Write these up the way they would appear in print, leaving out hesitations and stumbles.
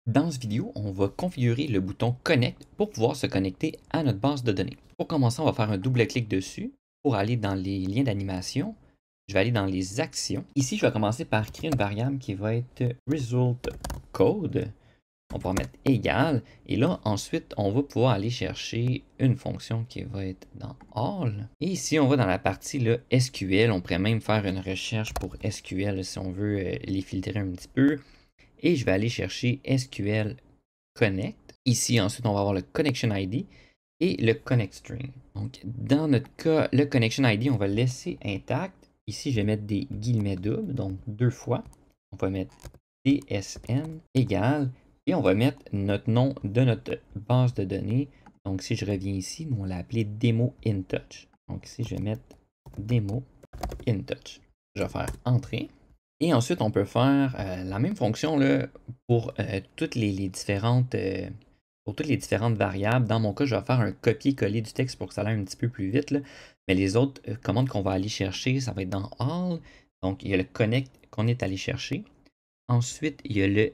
Dans cette vidéo, on va configurer le bouton Connect pour pouvoir se connecter à notre base de données. Pour commencer, on va faire un double-clic dessus pour aller dans les liens d'animation. Je vais aller dans les actions. Ici, je vais commencer par créer une variable qui va être result code. On va mettre égal. Et là, ensuite, on va pouvoir aller chercher une fonction qui va être dans all. Et ici, on va dans la partie là, SQL. On pourrait même faire une recherche pour SQL si on veut les filtrer un petit peu. Et je vais aller chercher SQL Connect. Ici, ensuite, on va avoir le Connection ID et le Connect String. Donc, dans notre cas, le Connection ID, on va le laisser intact. Ici, je vais mettre des guillemets doubles, donc deux fois. On va mettre DSN égale, et on va mettre notre nom de notre base de données. Donc, si je reviens ici, nous, on l'a appelé Demo InTouch. Donc, ici, je vais mettre Demo InTouch. Je vais faire Entrée. Et ensuite, on peut faire la même fonction là, pour, toutes les différentes, pour toutes les différentes variables. Dans mon cas, je vais faire un copier-coller du texte pour que ça aille un petit peu plus vite, là. Mais les autres commandes qu'on va aller chercher, ça va être dans All. Donc, il y a le Connect qu'on est allé chercher. Ensuite, il y a le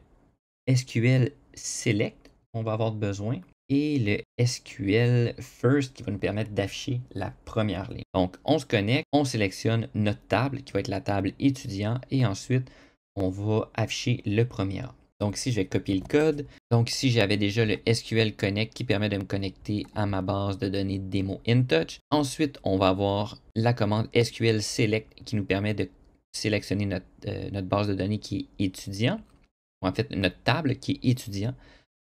SQL Select qu'on va avoir besoin. Et le SQL First qui va nous permettre d'afficher la première ligne. Donc, on se connecte, on sélectionne notre table qui va être la table étudiant et ensuite, on va afficher le premier arbre. Donc ici, je vais copier le code. Donc ici, j'avais déjà le SQL Connect qui permet de me connecter à ma base de données Demo InTouch. Ensuite, on va avoir la commande SQL Select qui nous permet de sélectionner notre base de données qui est étudiant. Ou en fait, notre table qui est étudiant.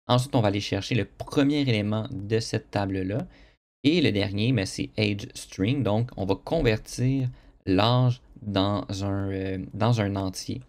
Ensuite, on va aller chercher le premier élément de cette table-là. Et le dernier, c'est age string. Donc, on va convertir l'âge dans un entier.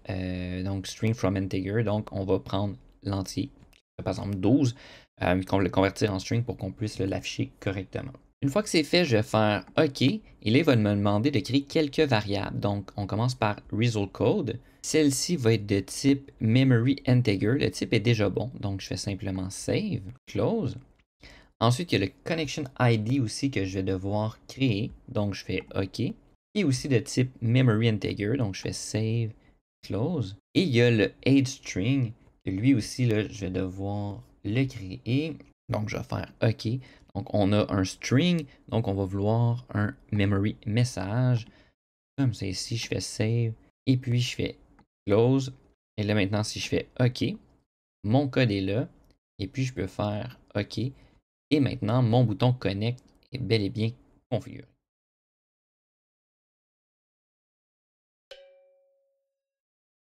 Donc, string from integer. Donc, on va prendre l'entier, par exemple 12, qu'on va le convertir en string pour qu'on puisse l'afficher correctement. Une fois que c'est fait, je vais faire OK. Et là, il va me demander de créer quelques variables. Donc, on commence par result code. Celle-ci va être de type memory integer. Le type est déjà bon. Donc, je fais simplement save, close. Ensuite, il y a le connection ID aussi que je vais devoir créer. Donc, je fais OK. Et aussi de type memory integer. Donc, je fais save, close. Et il y a le age string. Lui aussi, là, je vais devoir le créer. Donc, je vais faire OK. Donc, on a un string. Donc, on va vouloir un memory message. Comme ça ici, je fais save. Et puis, je fais close. Et là, maintenant, si je fais OK, mon code est là. Et puis, je peux faire OK. Et maintenant, mon bouton Connect est bel et bien configuré.